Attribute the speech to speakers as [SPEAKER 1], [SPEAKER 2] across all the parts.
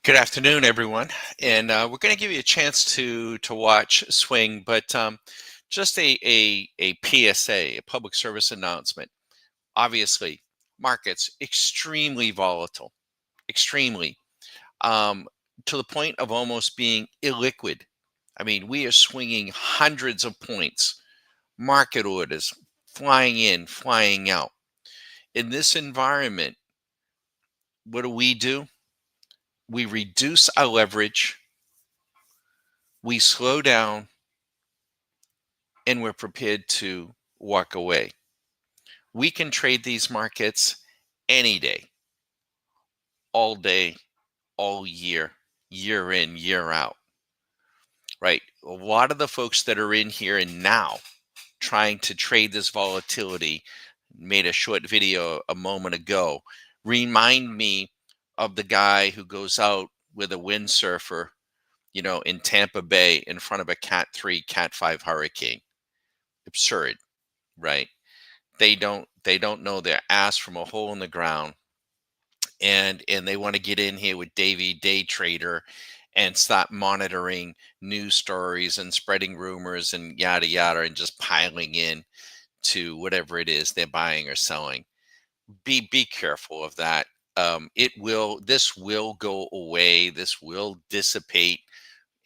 [SPEAKER 1] Good afternoon, everyone, and we're going to give you a chance to watch Swing, but just a PSA, a public service announcement. Obviously, markets extremely volatile, extremely um, to the point of almost being illiquid. I mean, we are swinging hundreds of points, market orders flying in, flying out. In this environment, what do? We reduce our leverage, we slow down, and we're prepared to walk away. We can trade these markets any day, all day, all year, year in, year out, right? A lot of the folks that are in here and now trying to trade this volatility made a short video a moment ago. Remind me of the guy who goes out with a windsurfer, in Tampa Bay in front of a Cat 3, Cat 5 hurricane. Absurd, right? They don't know their ass from a hole in the ground, and they want to get in here with Davy Day Trader and start monitoring news stories and spreading rumors and yada yada and just piling in to whatever it is they're buying or selling. Be careful of that. This will go away, this will dissipate,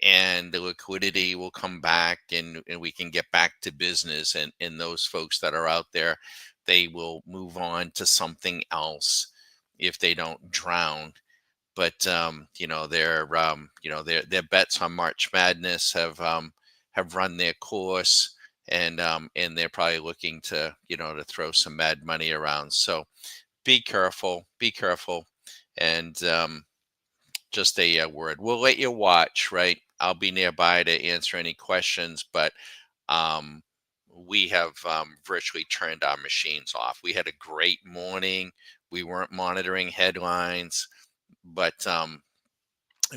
[SPEAKER 1] and the liquidity will come back, and we can get back to business, and those folks that are out there, they will move on to something else if they don't drown. But their bets on March Madness have run their course, and they're probably looking to throw some mad money around. So be careful, and just a word. We'll let you watch, right? I'll be nearby to answer any questions, but um, we have virtually turned our machines off. We had a great morning. We weren't monitoring headlines, but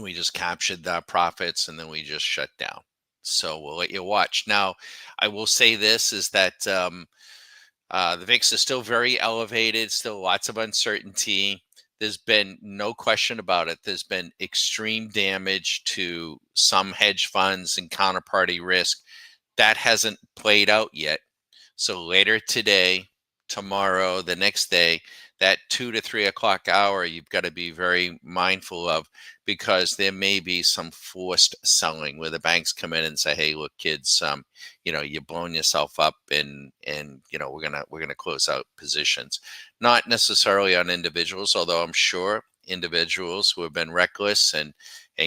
[SPEAKER 1] we just captured the profits, and then we just shut down. So we'll let you watch. Now, I will say this is that the VIX is still very elevated, still lots of uncertainty. There's been no question about it. There's been extreme damage to some hedge funds and counterparty risk. That hasn't played out yet. So later today, tomorrow, the next day, that 2 to 3 o'clock hour, you've got to be very mindful of, because there may be some forced selling where the banks come in and say, "Hey, look, kids, you've blown yourself up, and we're gonna close out positions." Not necessarily on individuals, although I'm sure individuals who have been reckless and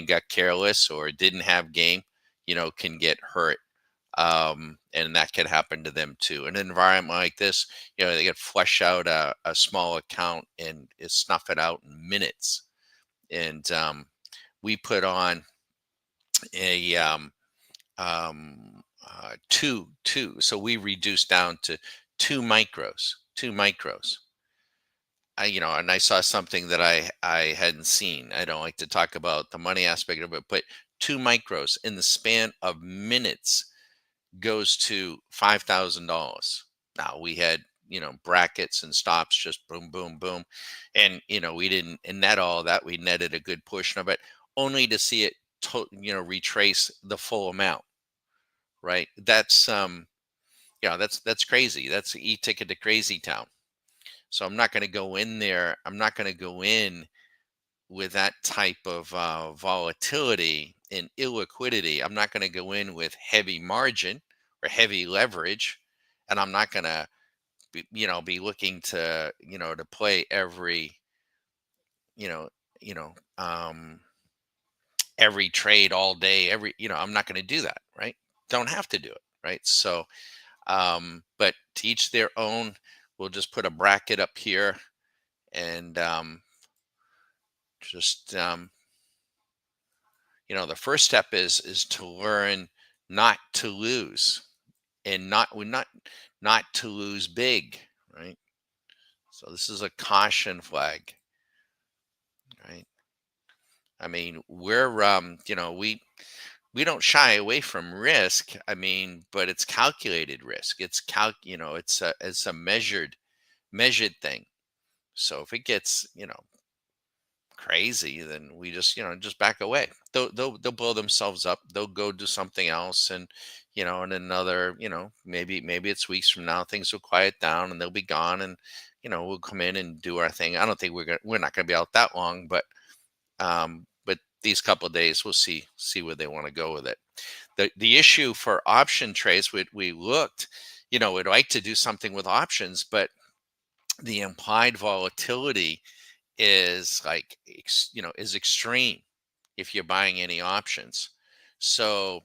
[SPEAKER 1] got careless or didn't have game, can get hurt, and that could happen to them too. In an environment like this, they could flush out a small account and snuff it out in minutes. And we put on a two, so we reduced down to two micros. And I saw something that I hadn't seen. I don't like to talk about the money aspect of it, but 2 micros in the span of minutes goes to $5,000. Now we had, brackets and stops, just boom, boom, boom. And, we didn't net all that. We netted a good portion of it, only to see it, retrace the full amount, right? That's crazy. That's the e-ticket to crazy town. So I'm not going to go in there. I'm not going to go in with that type of volatility and illiquidity. I'm not going to go in with heavy margin or heavy leverage, and I'm not going to be looking to play you know you know um every trade all day. I'm not going to do that, right? Don't have to do it, right? So but to each their own. We'll just put a bracket up here, and just the first step is to learn not to lose, and not to lose big, right? So this is a caution flag, right? I mean, we don't shy away from risk. I mean, but it's calculated risk. It's a measured thing. So if it gets, crazy, then we just, just back away. They'll blow themselves up. They'll go do something else, and in another, maybe it's weeks from now, things will quiet down and they'll be gone, and we'll come in and do our thing. I don't think we're not gonna be out that long, but these couple of days we'll see where they want to go with it. The issue for option trades, we looked, we'd like to do something with options, but the implied volatility is like is extreme if you're buying any options. So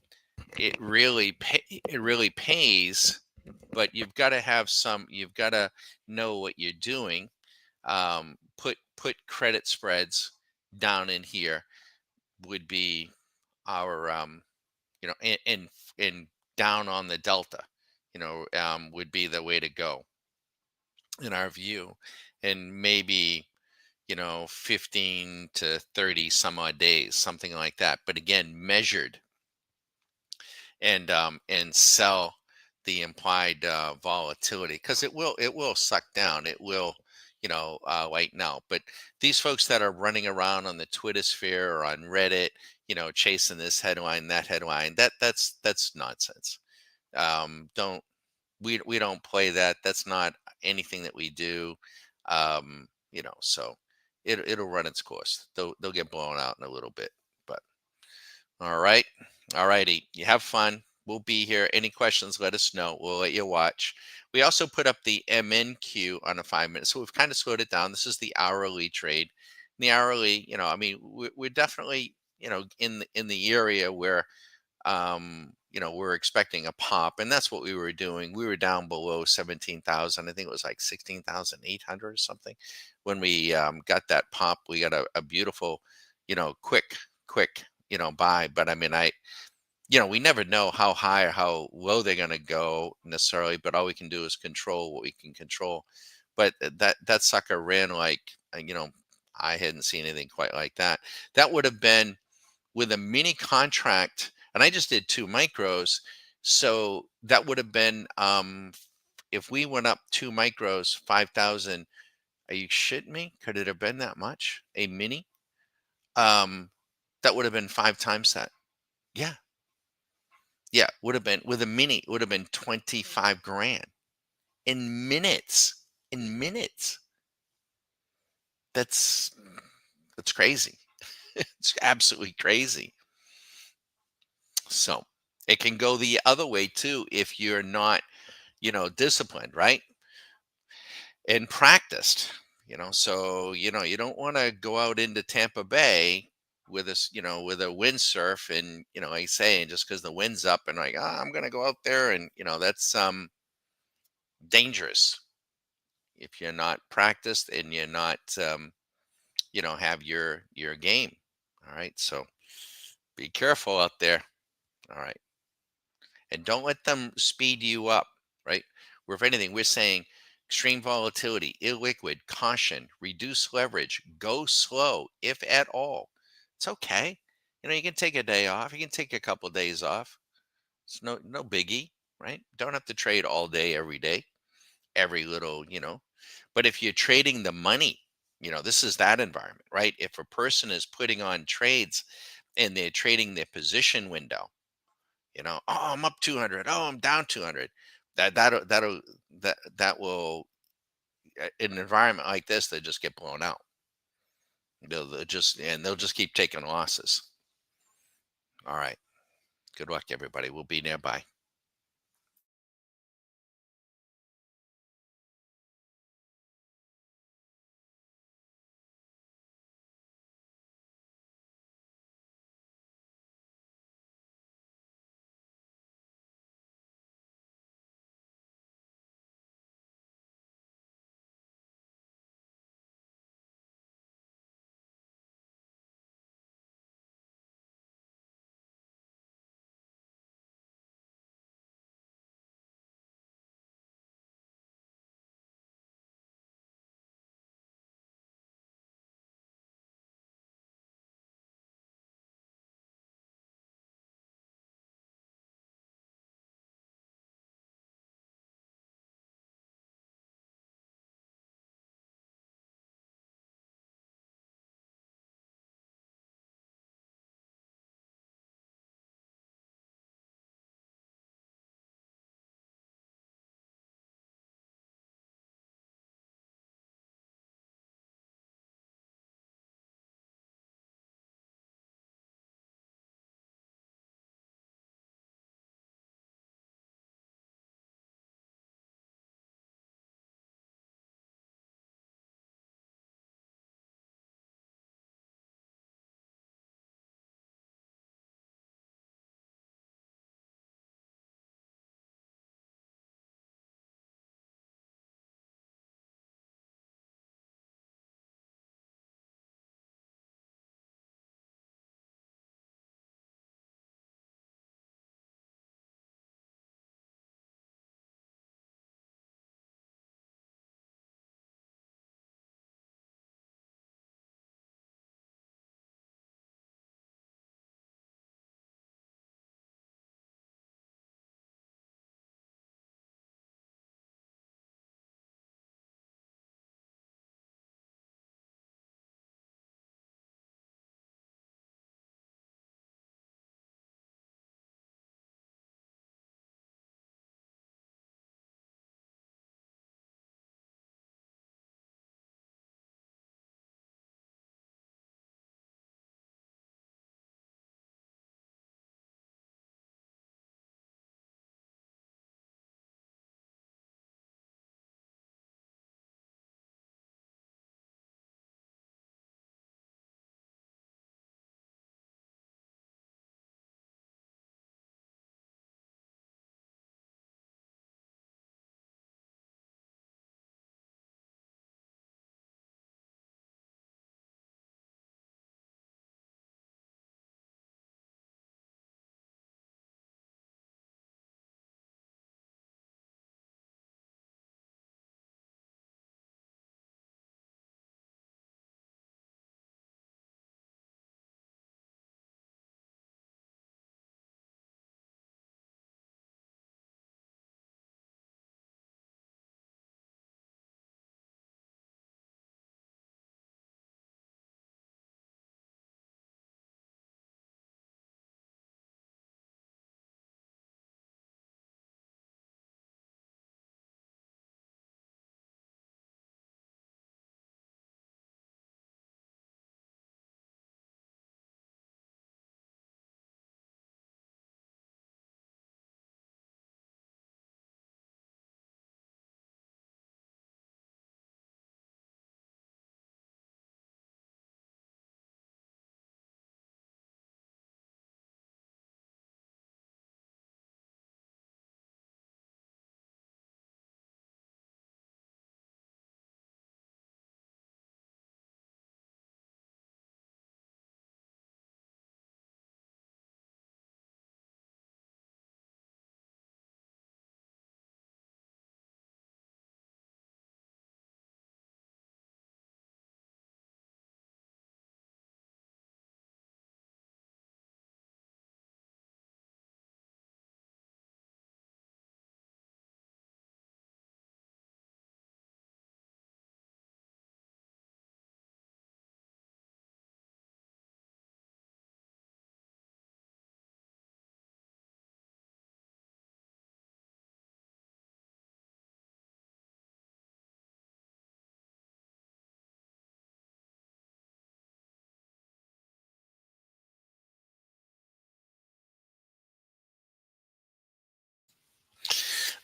[SPEAKER 1] it really pays, but you've got to know what you're doing. Put credit spreads down in here would be our and down on the delta, would be the way to go in our view, and maybe 15 to 30 some odd days, something like that. But again, measured, and sell the implied volatility, because it will suck down. It will, lighten out. But these folks that are running around on the Twitter sphere or on Reddit, chasing this headline, that headline, that's nonsense. Don't we don't play that. That's not anything that we do. So it'll run its course. They'll get blown out in a little bit. But all right. All righty. You have fun. We'll be here. Any questions, let us know. We'll let you watch. We also put up the MNQ on a 5 minute. So we've kind of slowed it down. This is the hourly trade. The hourly, I mean, we're definitely, in the area where we're expecting a pop, and that's what we were doing. We were down below 17,000. I think it was like 16,800 or something. When we got that pop, we got a beautiful, quick, buy. But I mean, we never know how high or how low they're going to go necessarily, but all we can do is control what we can control. But that sucker ran like, I hadn't seen anything quite like that. That would have been with a mini contract, and I just did 2 micros. So that would have been, if we went up 2 micros, 5,000. Are you shitting me? Could it have been that much? A mini? Um, that would have been 5 times that. Yeah. Yeah. Would have been with a mini, it would have been 25 grand in minutes. In minutes. That's crazy. It's absolutely crazy. So it can go the other way too if you're not, disciplined, right? And practiced, so you don't want to go out into Tampa Bay with with a windsurf, and like saying, just because the wind's up, and like, I'm gonna go out there, and that's dangerous if you're not practiced and you're not have your game. All right, so be careful out there. All right, and don't let them speed you up, right? Where if anything, we're saying extreme volatility, illiquid, caution, reduce leverage, go slow, if at all. It's okay. You can take a day off. You can take a couple of days off. It's no biggie, right? Don't have to trade all day, every day, every little, But if you're trading the money, this is that environment, right? If a person is putting on trades and they're trading their position window, oh, I'm up 200, oh, I'm down 200, that will, in an environment like this, they just get blown out. They'll just keep taking losses. All right, good luck, everybody. We'll be nearby.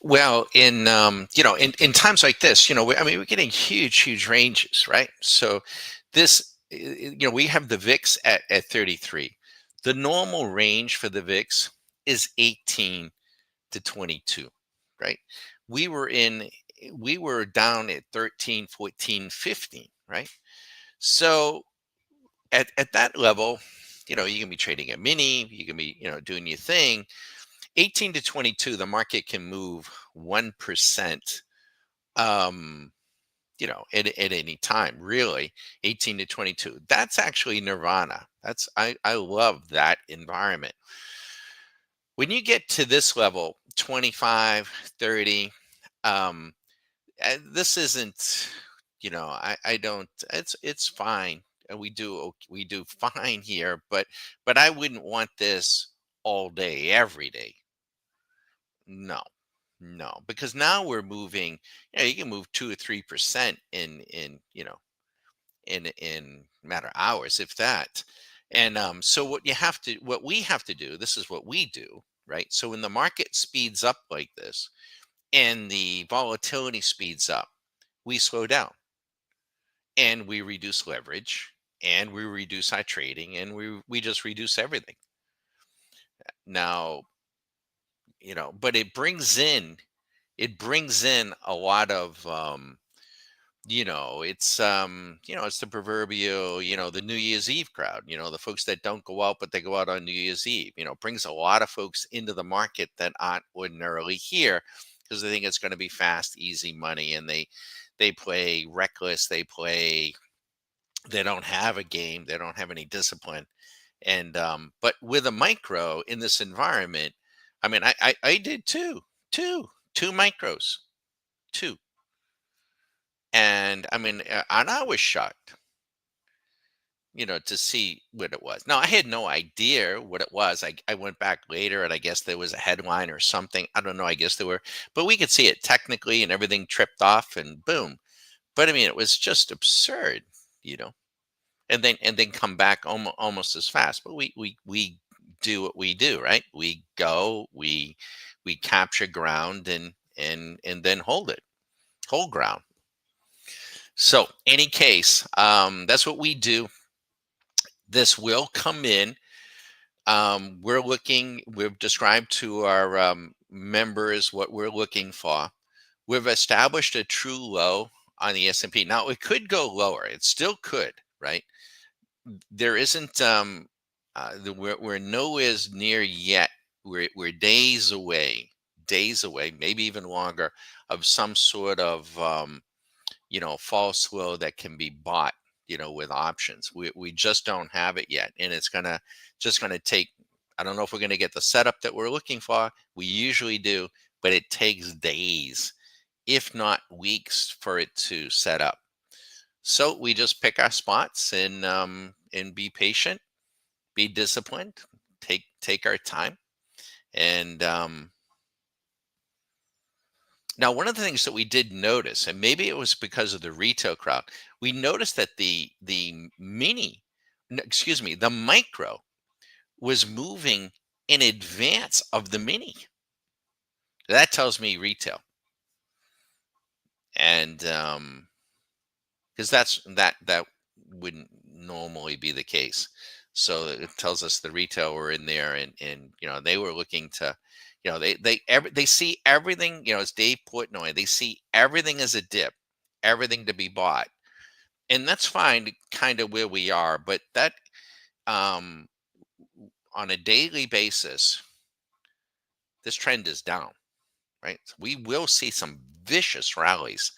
[SPEAKER 1] Well, in times like this, I mean, we're getting huge ranges, right? So we have the VIX at 33. The normal range for the VIX is 18 to 22, right? We were in, we were down at 13, 14, 15, right? So at that level, you can be trading a mini, you can be, doing your thing. 18 to 22, the market can move 1%, um, at any time, really. 18 to 22. That's actually nirvana. I love that environment. When you get to this level, 25, 30, um, this isn't, I don't, it's fine. We do fine here, but I wouldn't want this all day, every day. No, no, because now we're moving. You can move 2 or 3% in matter of hours, if that. And so what we have to do. This is what we do, right? So when the market speeds up like this, and the volatility speeds up, we slow down and we reduce leverage and we reduce our trading and we just reduce everything. Now, but it brings in a lot of it's the proverbial, the New Year's Eve crowd, the folks that don't go out but they go out on New Year's Eve. Brings a lot of folks into the market that aren't ordinarily here because they think it's going to be fast, easy money, and they play reckless, they don't have a game, they don't have any discipline. And but with a micro in this environment, I mean, I did two micros, two. And I mean, and I was shocked, to see what it was. Now, I had no idea what it was. I went back later and I guess there was a headline or something. I don't know. I guess there were, but we could see it technically and everything tripped off and boom. But I mean, it was just absurd, you know, and then come back almost as fast. But we do what we do, right? We go, we capture ground and then hold ground. So, any case, that's what we do. This will come in. We've described to our members what we're looking for. We've established a true low on the S&P. Now, it could go lower. It still could, right? There isn't, we're nowhere near yet. We're days away, maybe even longer, of some sort of false low that can be bought, with options. We just don't have it yet, and it's gonna take. I don't know if we're gonna get the setup that we're looking for. We usually do, but it takes days, if not weeks, for it to set up. So we just pick our spots and be patient, be disciplined, take our time, and now, one of the things that we did notice, and maybe it was because of the retail crowd, we noticed that the mini, excuse me, the micro was moving in advance of the mini. That tells me retail, and because that wouldn't normally be the case. So it tells us the retail were in there, and they were looking to, they see everything. As Dave Portnoy, they see everything as a dip, everything to be bought, and that's fine, kind of where we are. But that um, on a daily basis, this trend is down, right? So we will see some vicious rallies,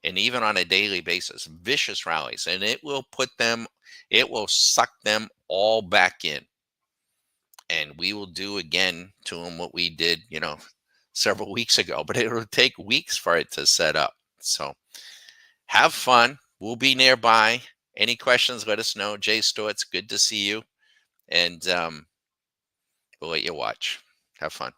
[SPEAKER 1] and even on a daily basis, vicious rallies, and it will suck them all back in, and we will do again to them what we did, several weeks ago. But it will take weeks for it to set up. So have fun. We'll be nearby. Any questions? Let us know. Jay Storts, good to see you, and we'll let you watch. Have fun.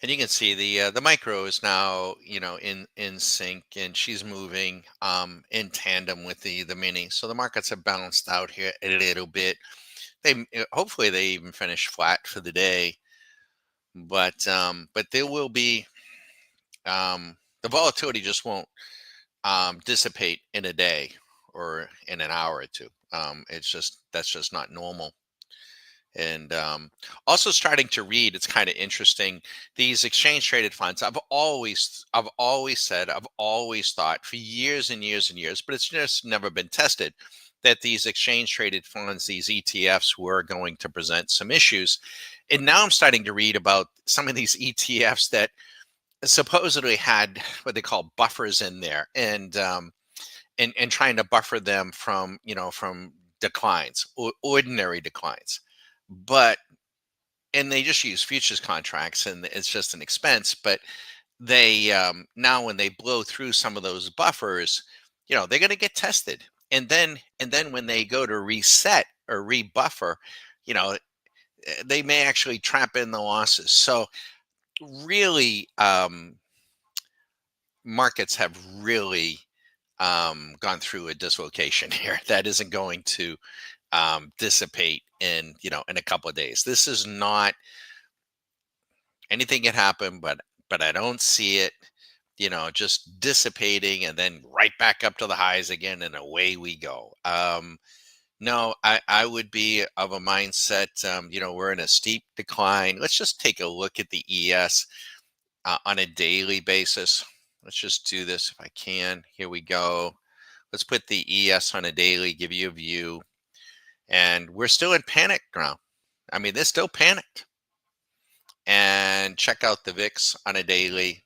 [SPEAKER 1] And you can see the micro is now, in sync, and she's moving in tandem with the mini. So the markets have balanced out here a little bit. Hopefully they even finish flat for the day, but there will be the volatility just won't dissipate in a day or in an hour or two. It's just That's just not normal. And also starting to read, it's kind of interesting. These exchange traded funds, I've always thought for years and years and years, but it's just never been tested, that these exchange traded funds, these ETFs, were going to present some issues. And now I'm starting to read about some of these ETFs that supposedly had what they call buffers in there, and trying to buffer them from, from declines, ordinary declines. But and they just use futures contracts, and it's just an expense. But they now, when they blow through some of those buffers, they're going to get tested. And then when they go to reset or rebuffer, you know they may actually trap in the losses. So really, markets have really gone through a dislocation here that isn't going to dissipate in a couple of days. This is not, anything can happen, but I don't see it, just dissipating and then right back up to the highs again, and away we go. No, I would be of a mindset. We're in a steep decline. Let's just take a look at the ES on a daily basis. Let's just do this if I can. Here we go. Let's put the ES on a daily, give you a view. And we're still in panic ground. I mean, they're still panicked. And check out the VIX on a daily,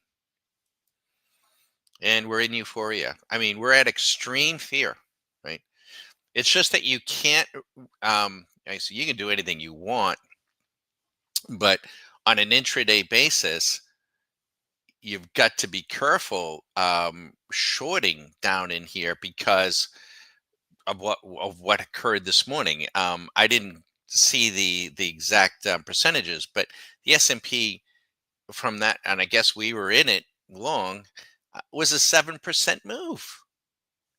[SPEAKER 1] and we're in euphoria. I mean, we're at extreme fear, right? It's just that you can't, so you can do anything you want, but on an intraday basis, you've got to be careful shorting down in here because of what occurred this morning. I didn't see the exact percentages, but the S&P from that, and I guess we were in it long, was a 7% move.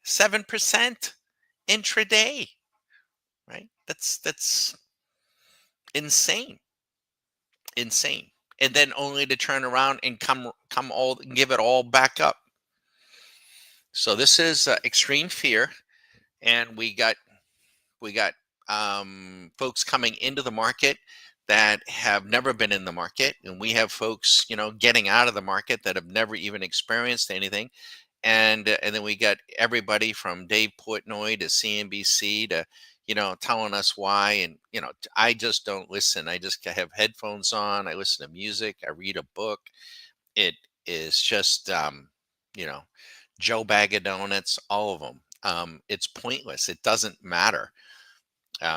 [SPEAKER 1] 7% intraday, right? That's insane, insane. And then only to turn around and come all give it all back up. So this is extreme fear, and we got folks coming into the market that have never been in the market, and we have folks, getting out of the market that have never even experienced anything. And then we got everybody from Dave Portnoy to CNBC to, telling us why. And I just don't listen. I just have headphones on. I listen to music. I read a book. It is just, you know, Joe Bag of Donuts, all of them. It's pointless. It doesn't matter.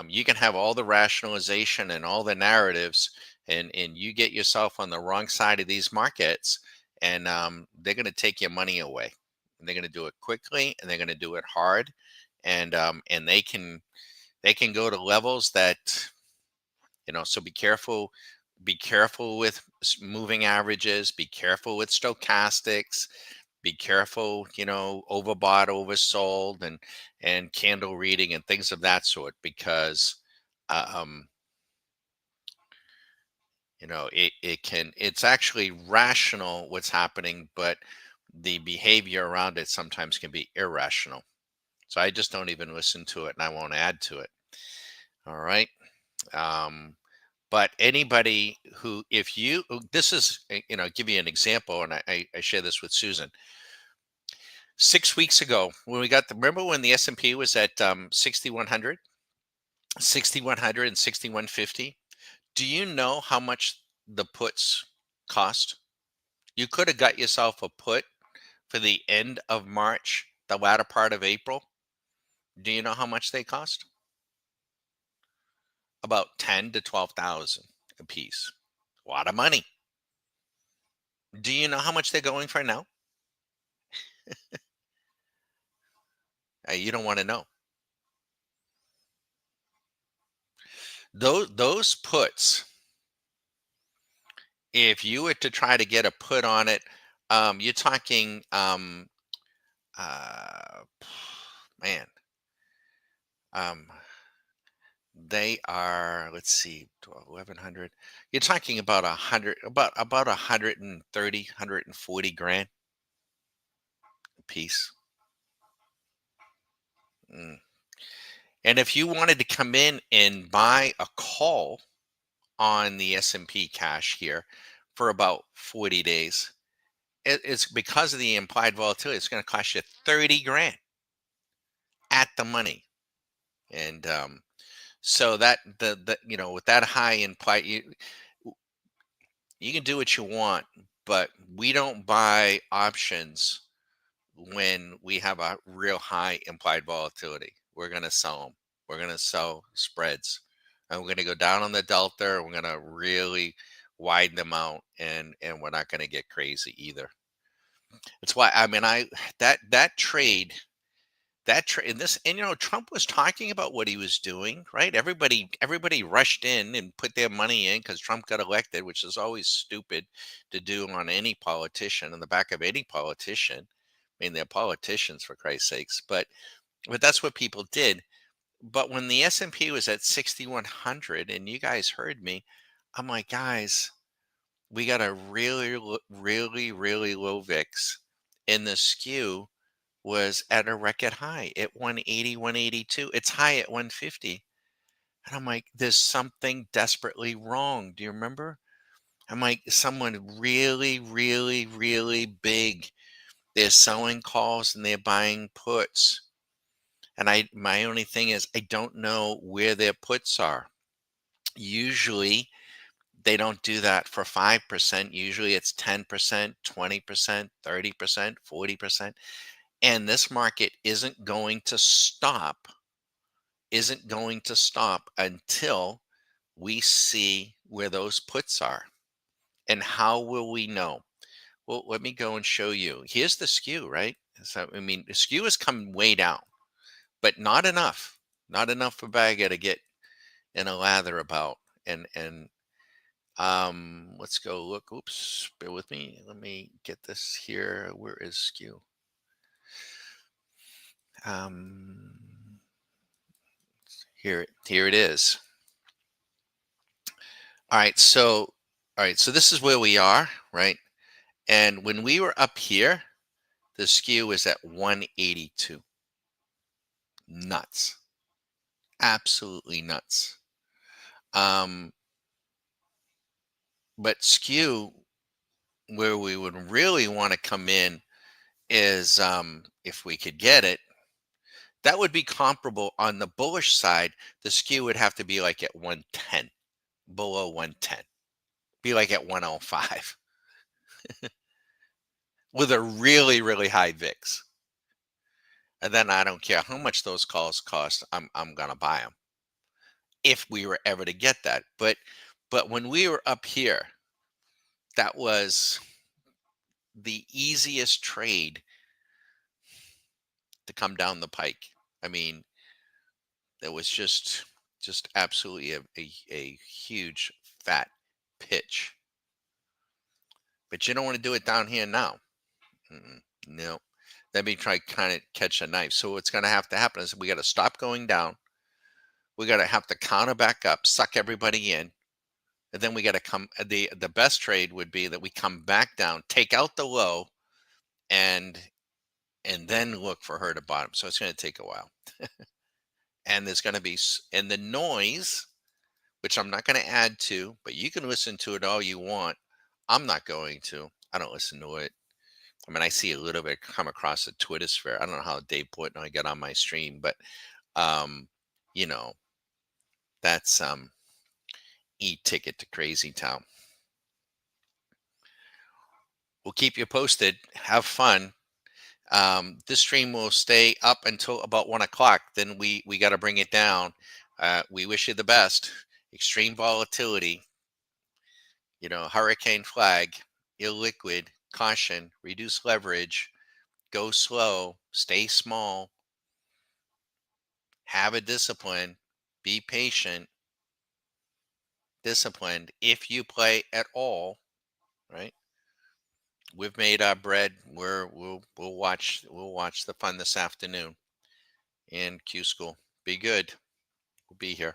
[SPEAKER 1] You can have all the rationalization and all the narratives, and you get yourself on the wrong side of these markets, and they're going to take your money away. And they're going to do it quickly, and they're going to do it hard, and they can go to levels that, So be careful. Be careful with moving averages. Be careful with stochastics. Be careful, overbought, oversold, and candle reading and things of that sort, because um, it's actually rational what's happening, but the behavior around it sometimes can be irrational. So I just don't even listen to it, and I won't add to it. All right. Um, but anybody who, if you, this is, give you an example, and I share this with Susan. 6 weeks ago, when we got remember when the S&P was at 6,100, 6,100 and 6,150? Do you know how much the puts cost? You could have got yourself a put for the end of March, the latter part of April. Do you know how much they cost? About 10 to 12,000 a piece. A lot of money. Do you know how much they're going for now? You don't want to know. Those puts If you were to try to get a put on it, you're talking, uh, man, um, they are, let's see, 12, 1100. You're talking about 100, about 130, 140 grand a piece. Mm. And if you wanted to come in and buy a call on the S&P cash here for about 40 days, it's because of the implied volatility. It's going to cost you 30 grand at the money. And so that the with that high implied, you can do what you want, but we don't buy options when we have a real high implied volatility. We're going to sell them. We're going to sell spreads, and we're going to go down on the delta. And we're going to really widen them out, and we're not going to get crazy either. That's why, I mean, that trade. That and this, and Trump was talking about what he was doing, right? Everybody rushed in and put their money in because Trump got elected, which is always stupid to do on any politician, on the back of any politician. I mean, they're politicians, for Christ's sakes, but that's what people did. But when the S&P was at 6,100, and you guys heard me, I'm like, guys, we got a really, really low VIX, and the skew was at a record high at 180, 182. It's high at 150. And I'm like, there's something desperately wrong. Do you remember? I'm like, someone really, really, really big. They're selling calls and they're buying puts. And my only thing is, I don't know where their puts are. Usually they don't do that for 5%. Usually it's 10%, 20%, 30%, 40%. And this market isn't going to stop until we see where those puts are. And how will we know? Well, let me go and show you. Here's the skew, right? So, I mean, the skew has come way down, but not enough. Not enough for Bagger to get in a lather about. And let's go look. Oops, bear with me. Let me get this here. Where is skew? Um, here it is. All right, so this is where we are, right? And when we were up here, the skew was at 182. Nuts. Absolutely nuts. Um, but skew, where we would really want to come in is, if we could get it, that would be comparable on the bullish side. The skew would have to be like at 110, below 110, be like at 105 with a really, really high VIX. And then I don't care how much those calls cost. I'm gonna buy them if we were ever to get that. But when we were up here, that was the easiest trade to come down the pike. I mean, it was just absolutely a huge fat pitch. But you don't want to do it down here now. No. Let me try kind of catch a knife. So what's going to have to happen is we got to stop going down. We got to have to counter back up, suck everybody in, and then we got to come. The best trade would be that we come back down, take out the low, and and then look for her to bottom. So it's going to take a while, and there's going to be and the noise, which I'm not going to add to, but you can listen to it all you want. I'm not going to. I don't listen to it. I mean, I see a little bit come across the Twitter sphere. I don't know how Dave Portnoy got on my stream, but um, you know, that's e-ticket to Crazy Town. We'll keep you posted. Have fun. This stream will stay up until about 1 o'clock. Then we got to bring it down. We wish you the best. Extreme volatility. Hurricane flag, illiquid, caution, reduce leverage, go slow, stay small, have a discipline, be patient, disciplined. If you play at all, right? We've made our bread. We'll watch the fun this afternoon in Q School. Be good. We'll be here.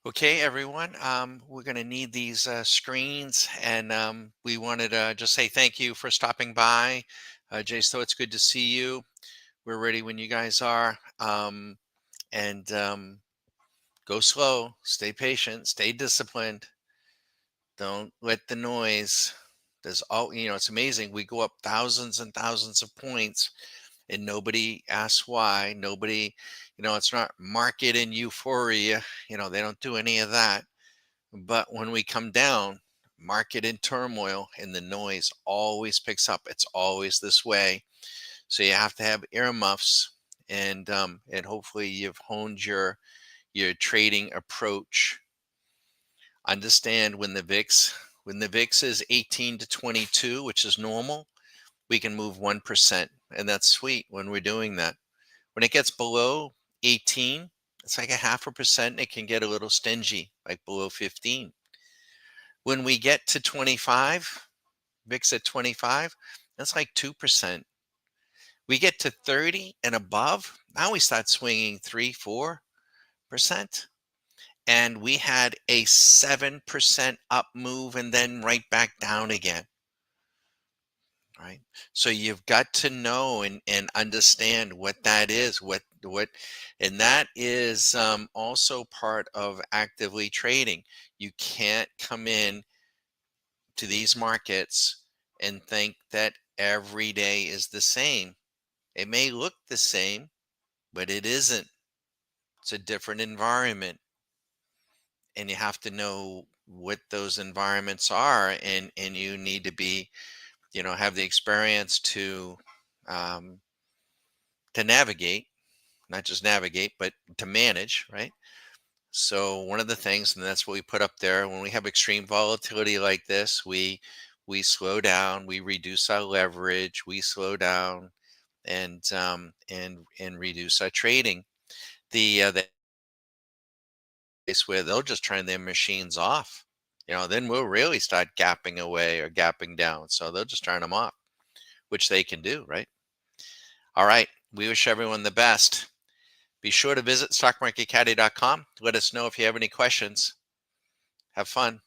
[SPEAKER 1] Okay, everyone. We're going to need these screens, and we wanted to just say thank you for stopping by. Jay, so it's good to see you. We're ready when you guys are. And Go slow, stay patient, stay disciplined. Don't let the noise. It's amazing. We go up thousands and thousands of points, and nobody asks why. Nobody, it's not market and euphoria. They don't do any of that. But when we come down, market in turmoil, and the noise always picks up. It's always this way. So you have to have earmuffs, and hopefully you've honed your trading approach. Understand when the VIX is 18 to 22, which is normal, we can move 1%, and that's sweet when we're doing that. When it gets below 18, it's like a half a percent. It can get a little stingy, like below 15. When we get to 25, VIX at 25, that's like 2%. We get to 30 and above, now we start swinging 3, 4%. And we had a 7% up move and then right back down again. Right. So you've got to know and understand what that is, and that is also part of actively trading. You can't come in to these markets and think that every day is the same. It may look the same, but it isn't. It's a different environment, and you have to know what those environments are, and you need to be, have the experience um, to navigate, not just navigate, but to manage, right? So one of the things, and that's what we put up there, when we have extreme volatility like this, we slow down, we reduce our leverage, we slow down, and reduce our trading. The case where they'll just turn their machines off, then we'll really start gapping away or gapping down. So they'll just turn them off, which they can do, right? All right. We wish everyone the best. Be sure to visit stockmarketcaddy.com. Let us know if you have any questions. Have fun.